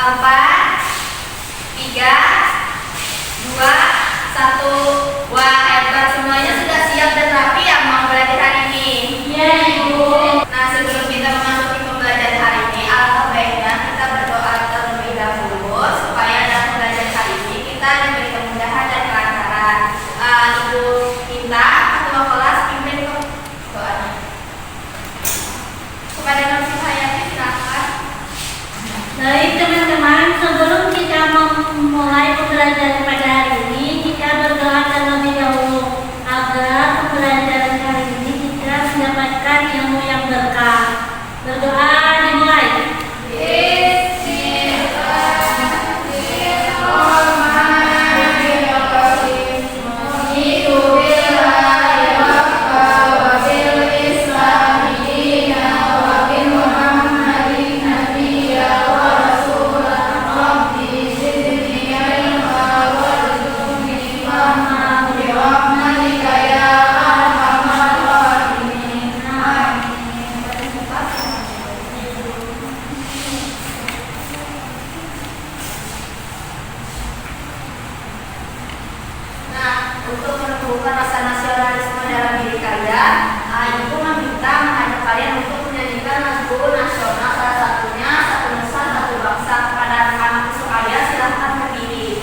4, 3, 2, 1. Wah, hebat, semuanya sudah siap dan rapi ya mau belajar hari ini? Iya, Ibu. Nah, sebelum kita memasuki pembelajaran hari ini, alangkah baiknya kita berdoa terlebih dahulu supaya dalam pembelajaran hari ini kita diberi kemudahan dan kelancaran. Ibu Inta, ketua kelas, pimpin doanya. Kepada Nursi Hayati, silakan. Baik teman-teman, sebelum kita memulai pembelajaran pada hari ini, kita berdoa terlebih dahulu agar pembelajaran hari ini kita mendapatkan ilmu yang berkah. Berdoa dimulai. Untuk menumbuhkan rasa nasionalisme dalam diri kalian, Ibu meminta mengajak kalian untuk menyanyikan lagu nasional, salah satunya Satu Nusa Satu Bangsa. Kepada anak-anak sekalian, silahkan berdiri.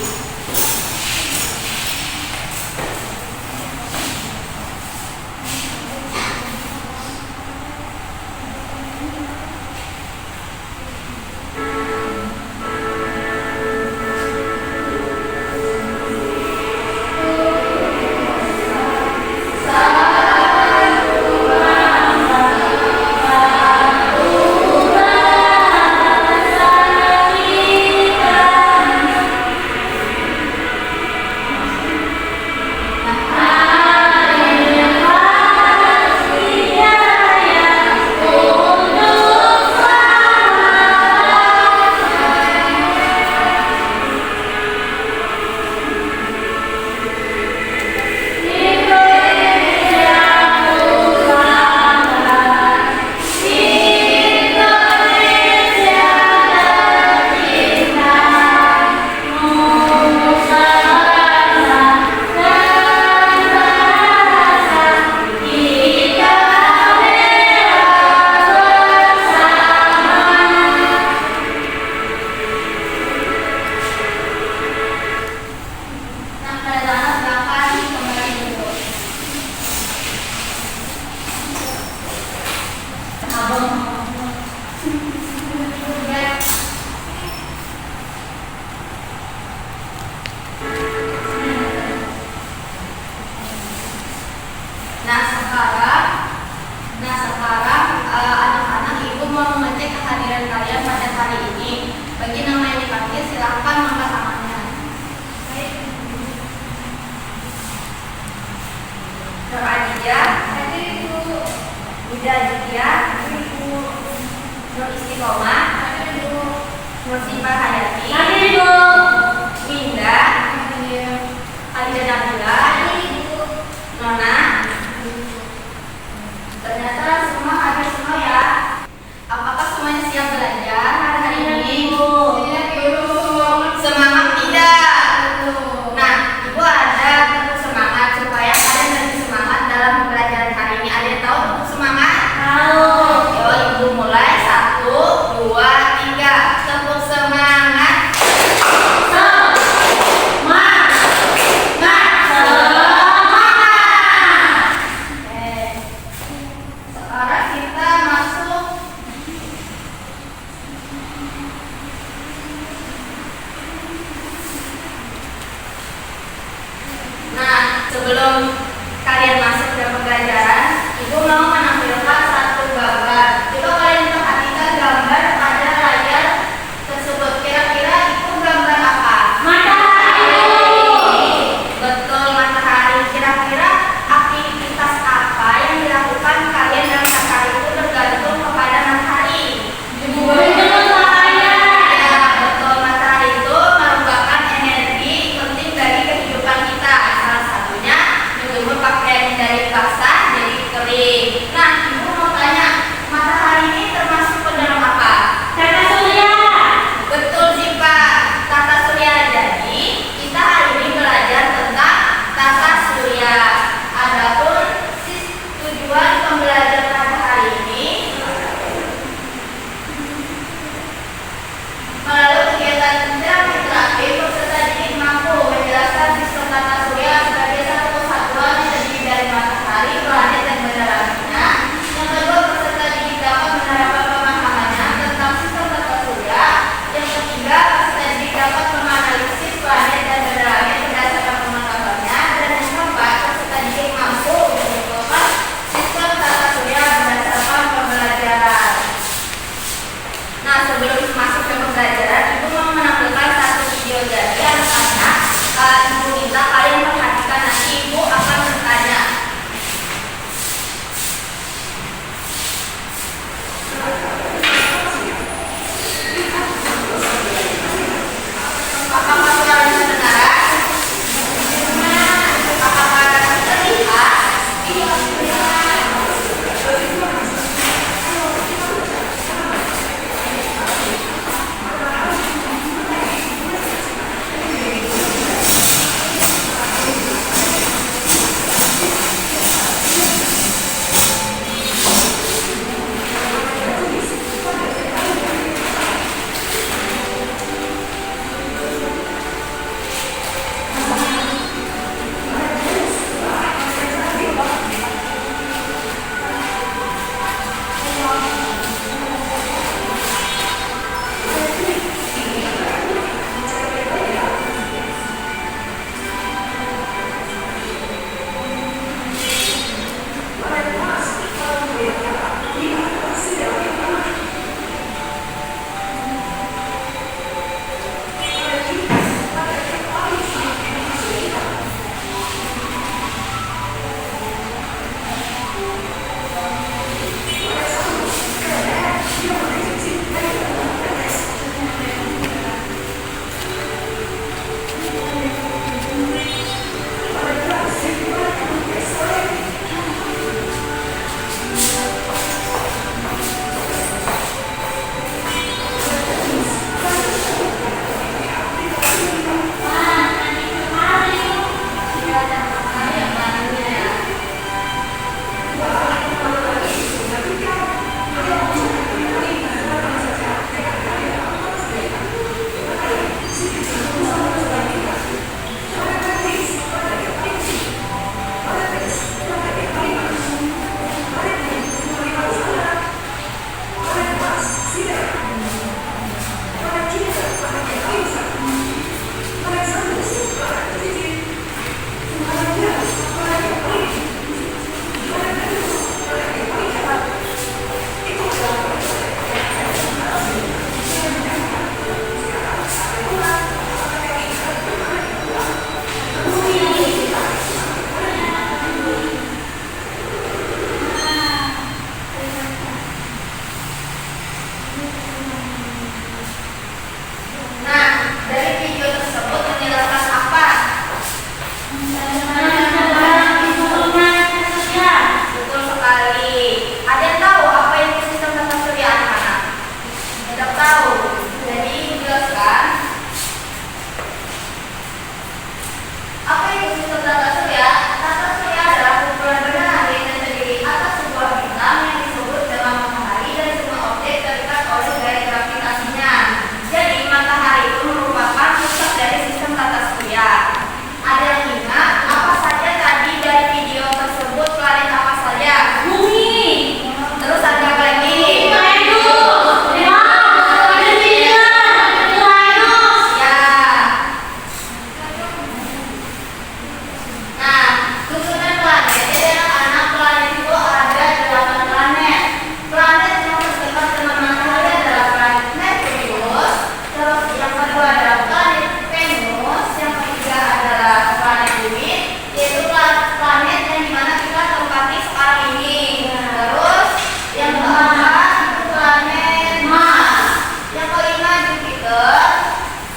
Nah sekarang anak-anak, Ibu mau mengecek kehadiran kalian pada hari ini. Bagi nama yang dipanggil, silahkan angkat tangannya. Nur Adijah, Budha Aditya, Nur Istiqomah, Nur Sifah Hayati, Winda, Alida Nabila, Nona. Ternyata semua hadir semua ya. Apakah semuanya siap belajar hari ini? Semangat tidak? Nah, Ibu ada bentuk semangat supaya kalian lebih semangat dalam pembelajaran hari ini. Ada yang tahu bentuk semangat? Tahu. Yuk, Ibu mulai. 1, 2, 3. Tepuk semangat. Sekarang kita masuk. Nah, sebelum kalian masuk ke pembelajaran, Ibu mau menampilkan satu gambar. Coba kalian perhatikan gambar pada layar tersebut. Kira-kira itu gambar apa? Matahari. Betul, matahari. Kira-kira aktivitas apa yang dilakukan kalian dalam matahari itu tergantung kepada matahari? Ya, betul. Matahari itu merupakan energi penting dari kehidupan kita. Salah satunya menjemur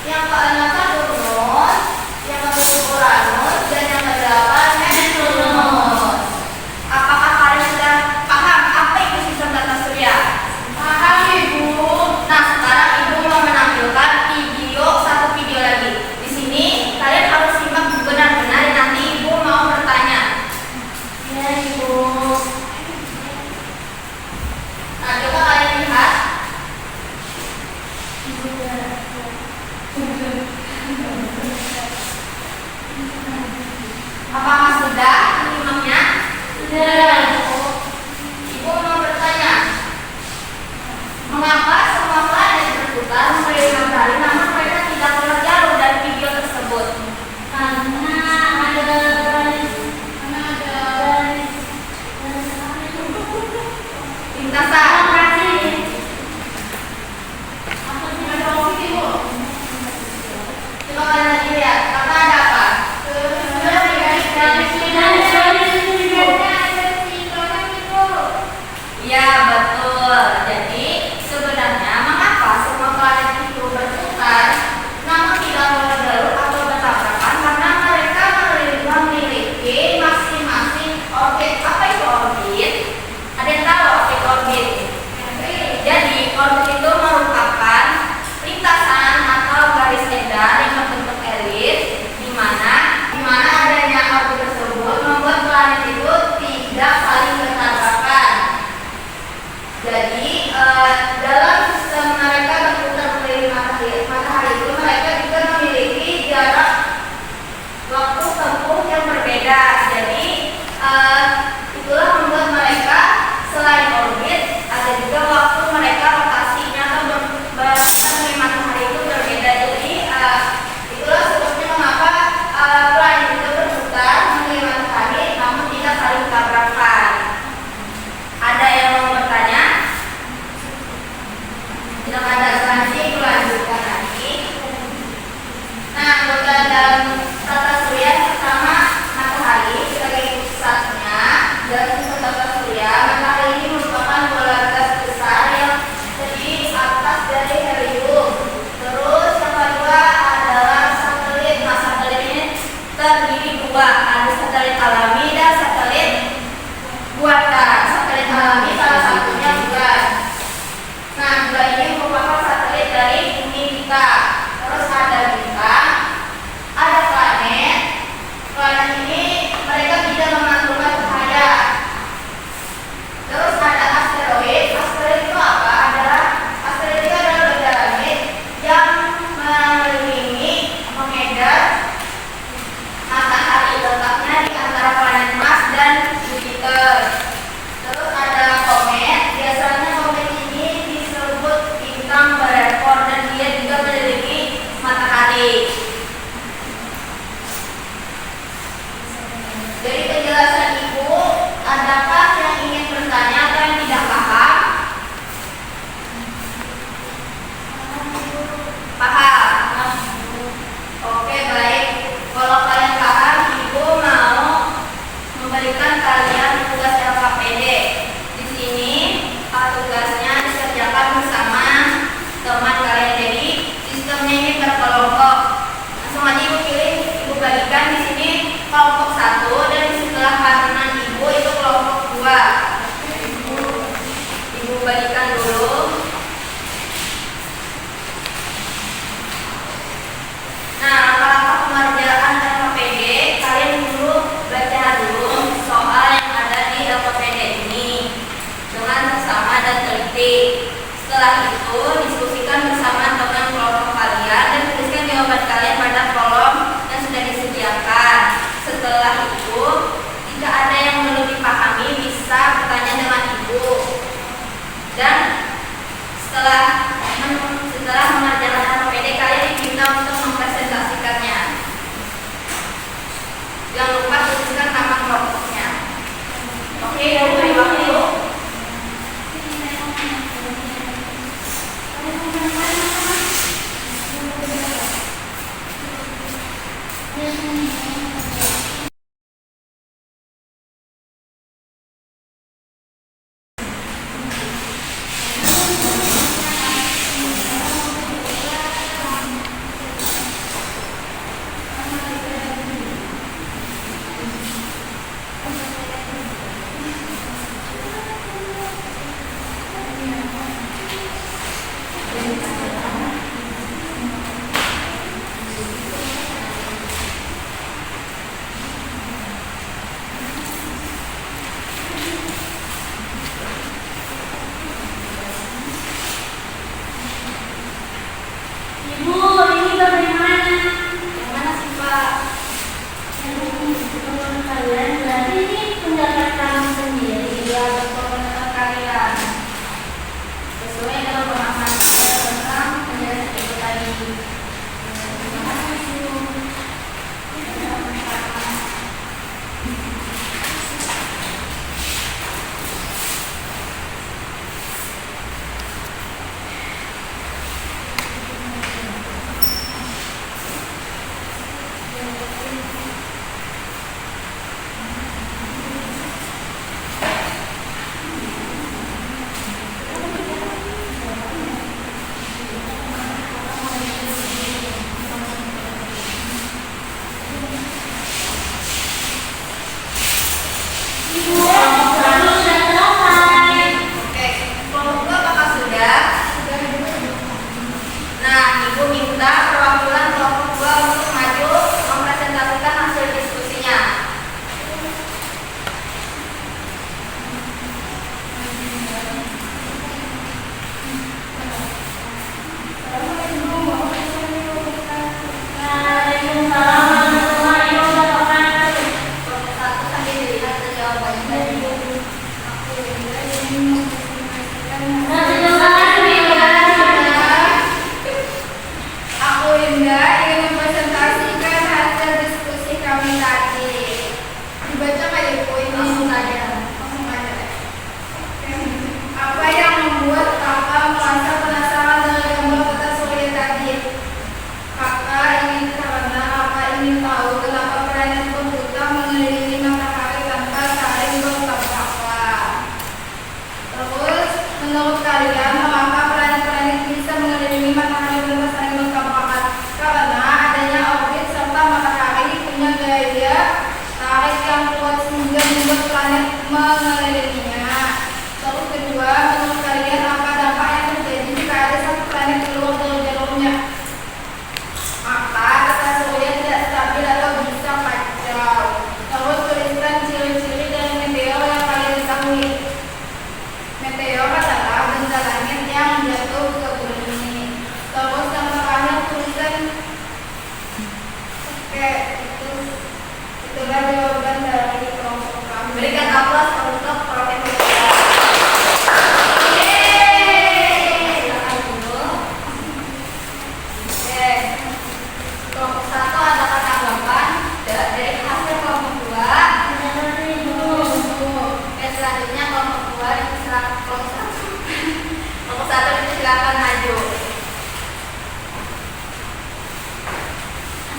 Yang keenam Saturnus, yang ketujuh Uranus, dan yang kedelapan Neptunus. Apakah kalian sudah paham apa itu sistem tata surya? Paham, Ibu. Nah, sekarang Ibu mau menampilkan satu video lagi. Di sini kalian harus simak benar-benar, nanti Ibu mau bertanya. Ya, Ibu. Nah, coba kalian lihat. Apakah sudah menyimaknya? Sudah. Ibu mau bertanya, mengapa semua planet berputar mengelilingi matahari namun mereka tidak keluar jalur dari video tersebut? Karena ada garis Lintasan. Coba kalian lagi lihat, karena ada apa? Ya, betul. Jadi sebenarnya mengapa semua planet itu berputar namun tidak keluar jalur atau bertabrakan? Karena mereka memiliki masing-masing orbit. Apa itu orbit? Ada yang tahu apa itu orbit? Jadi orbit itu merupakan lintasan atau garis edar yang berbentuk elis, di mana adanya orbit tersebut membuat planet itu tidak saling bertabrakan. Jadi dalam sistem mereka berputar mengelilingi matahari itu mereka juga memiliki jarak waktu tempuh yang berbeda. Jadi itulah membuat mereka selain orbit ada juga waktu mereka rotasinya atau mengelilingi matahari itu berbeda. Jadi itulah sebabnya mengapa planet itu berputar mengelilingi matahari namun tidak saling tabrakan. Ada yang mau bertanya? Tidak ada, selanjutnya dilanjutkan lagi. Nah, dalam tata surya pertama matahari sebagai pusatnya. Dalam sistem tata surya, matahari ini merupakan bola gas besar yang terdiri atas dari helium. Terus yang kedua adalah satelit. Nah, satelit ini terdiri dua, ada satelit alami dan satelit buatan. Satelit alami salah satunya bulan. Nah, bulan ini merupakan satelit dari bumi kita. Terus ada bintang, ada planet. Planet ini mereka tidak memantulkan cahaya. Terus ada asteroid. Asteroid itu apa? Asteroid itu adalah benda langit yang mengelilingi, mengedar matahari, letaknya di antara planet Mars dan Jupiter. Terus ada komet. Biasanya komet ini disebut bintang berekor dan dia juga memiliki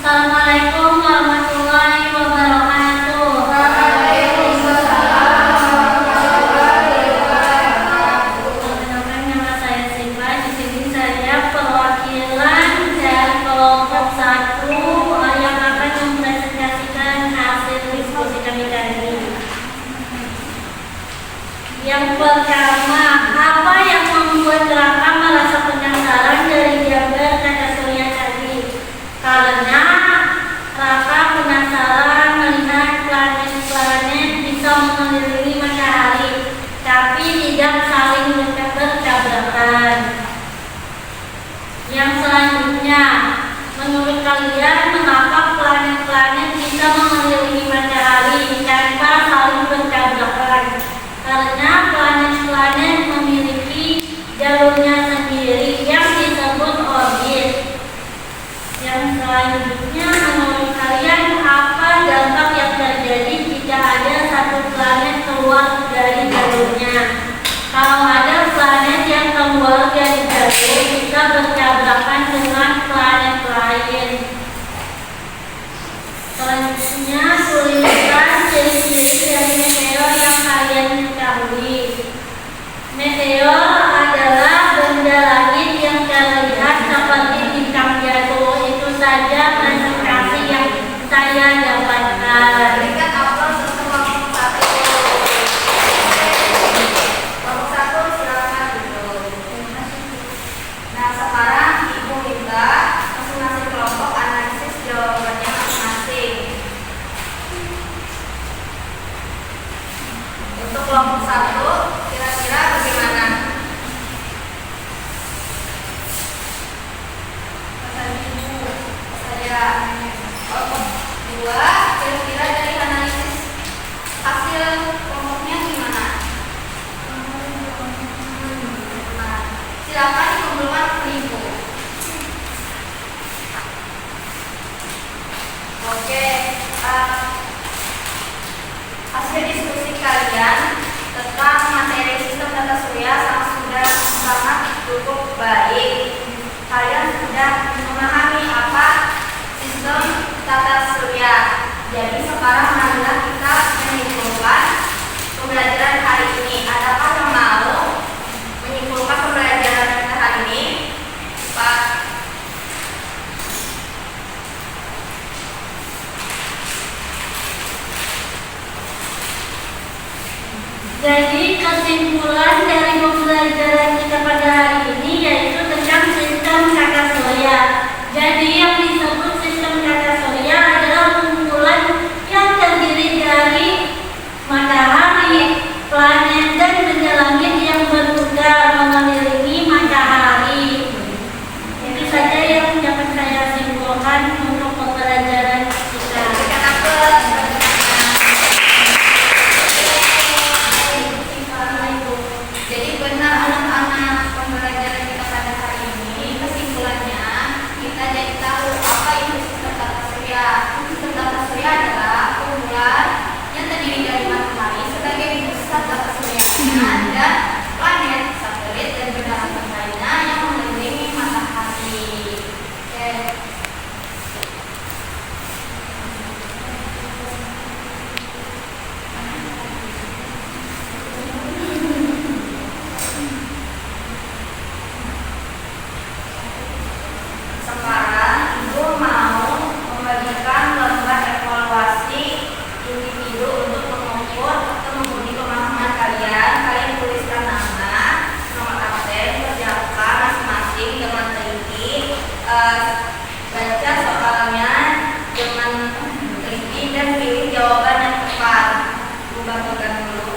Assalamualaikum warahmatullahi wabarakatuh. Perkenalkan, nama saya Siva. Di sini saya perwakilan dari kelompok 1 yang akan mempresentasikan hasil diskusi kami tadi. Yang pertama, apa yang membuat Raka merasa penasaran dari gambar kata surya tadi? Karena Raka penasaran melihat planet-planet bisa mengelilingi matahari, tapi tidak saling bertabrakan. Yang selanjutnya, menurut kalian mengapa planet-planet bisa mengelilingi matahari tanpa saling bertabrakan? Karena planet-planet memiliki jalurnya sendiri yang disebut orbit. Yang selanjutnya, menurut kalian apa dampak yang terjadi jika ada satu planet keluar dari jalurnya? Kalau ada planet yang keluar dari jalur, bisa bertabrakan dengan planet lain. Selanjutnya, tuliskan ciri-ciri dari meteor yang kalian ketahui. Meteor adalah benda langit yang terlihat seperti bintang jatuh. Itu saja presentasi yang saya dapatkan. Berikan aplaus untuk kelompok 1. Kelompok 1 silakan duduk. Nah, sekarang Ibu minta masing-masing kelompok analisis jawabannya masing-masing. Untuk kelompok 1, kira-kira bagaimana? Saya kelompok 2, kira-kira dari analisis hasil kelompoknya gimana? Nah, silakan dikumpulkan ke Ibu. Oke, eh, hasil diskusi kalian tentang materi sistem tata surya sudah sangat cukup baik. Kalian sudah memahami apa sistem tata surya. Jadi sekarang marilah kita menyimpulkan pembelajaran hari ini. Adakah yang mau menyimpulkan pembelajaran kita hari ini, Pak? Jadi kesimpulan dari pembelajaran kita pada hari ini yaitu tentang sistem tata surya. Jadi yang disebut sistem tata surya adalah kumpulan yang terdiri dari matahari, planet, dan benda langit yang berputar mengelilingi matahari. Itu saja yang dapat saya simpulkan untuk pembelajaran kita. Jadi benar anak-anak, pembelajaran kita pada hari ini kesimpulannya kita jadi tahu apa itu sistem tata surya. Sistem tata surya adalah kumpulan yang terdiri dari matahari sebagai pusat tata suryanya dan planet, satelit, dan benda langit lainnya yang mengelilingi matahari. Oke. Sekarang Ibu mau membagikan lembar evaluasi individu untuk mengukur atau menguji pemahaman kalian. Kalian tuliskan nama absen, kerjakan masing-masing dengan teliti, baca soalnya dengan teliti dan pilih jawaban yang tepat. Ibu bagikan dulu.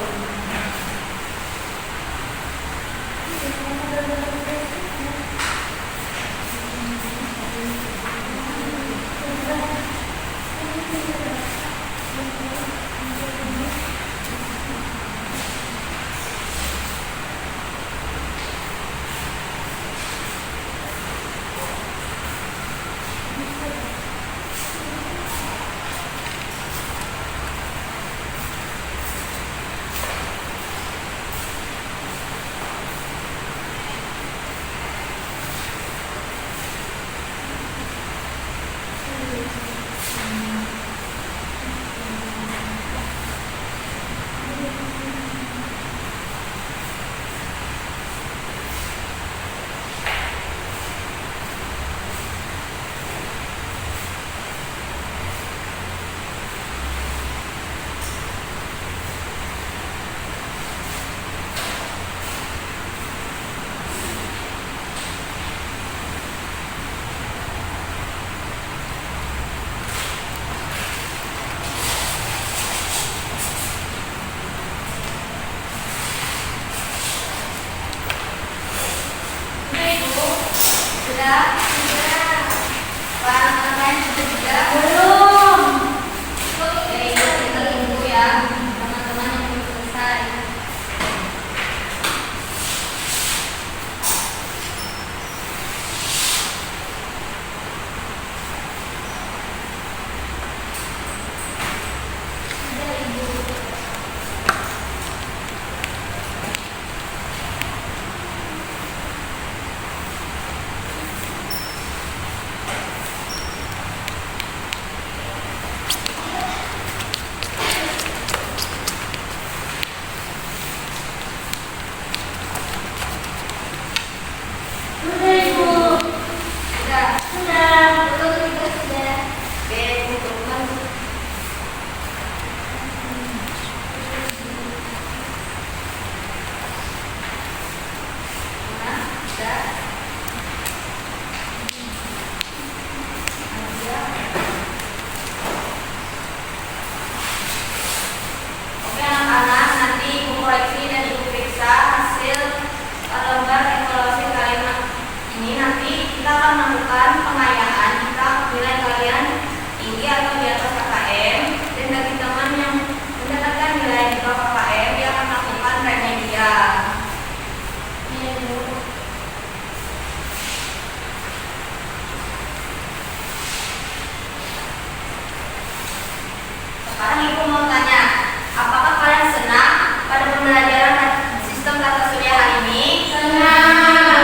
Ibu mau tanya, apakah kalian senang pada pembelajaran sistem tata surya hari ini? Senang.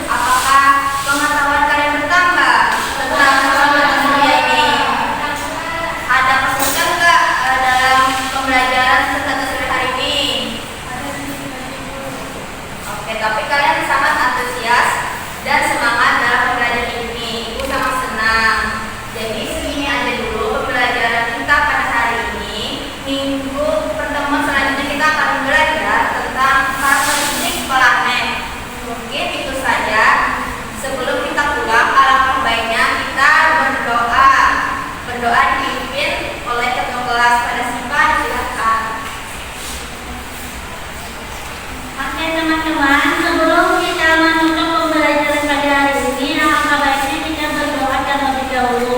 Apakah pengetahuan kalian bertambah tentang sistem tata surya ini? Ada kesulitan nggak dalam pembelajaran sistem tata surya hari ini? Oke, tapi kalian sangat antusias dan semangat dalam pembelajaran ini. Ibu sangat senang. Jadi segini aja dulu pembelajaran kita pada hari ini. Minggu pertemuan selanjutnya kita akan belajar tentang karakteristik planet. Mungkin itu saja. Sebelum kita pulang, alangkah baiknya kita berdoa. Berdoa dipimpin oleh ketua kelas. Pada Siva, silakan. Oke teman-teman, sebelum kita menutup pembelajaran pada hari ini, alangkah baiknya kita berdoa terlebih dahulu.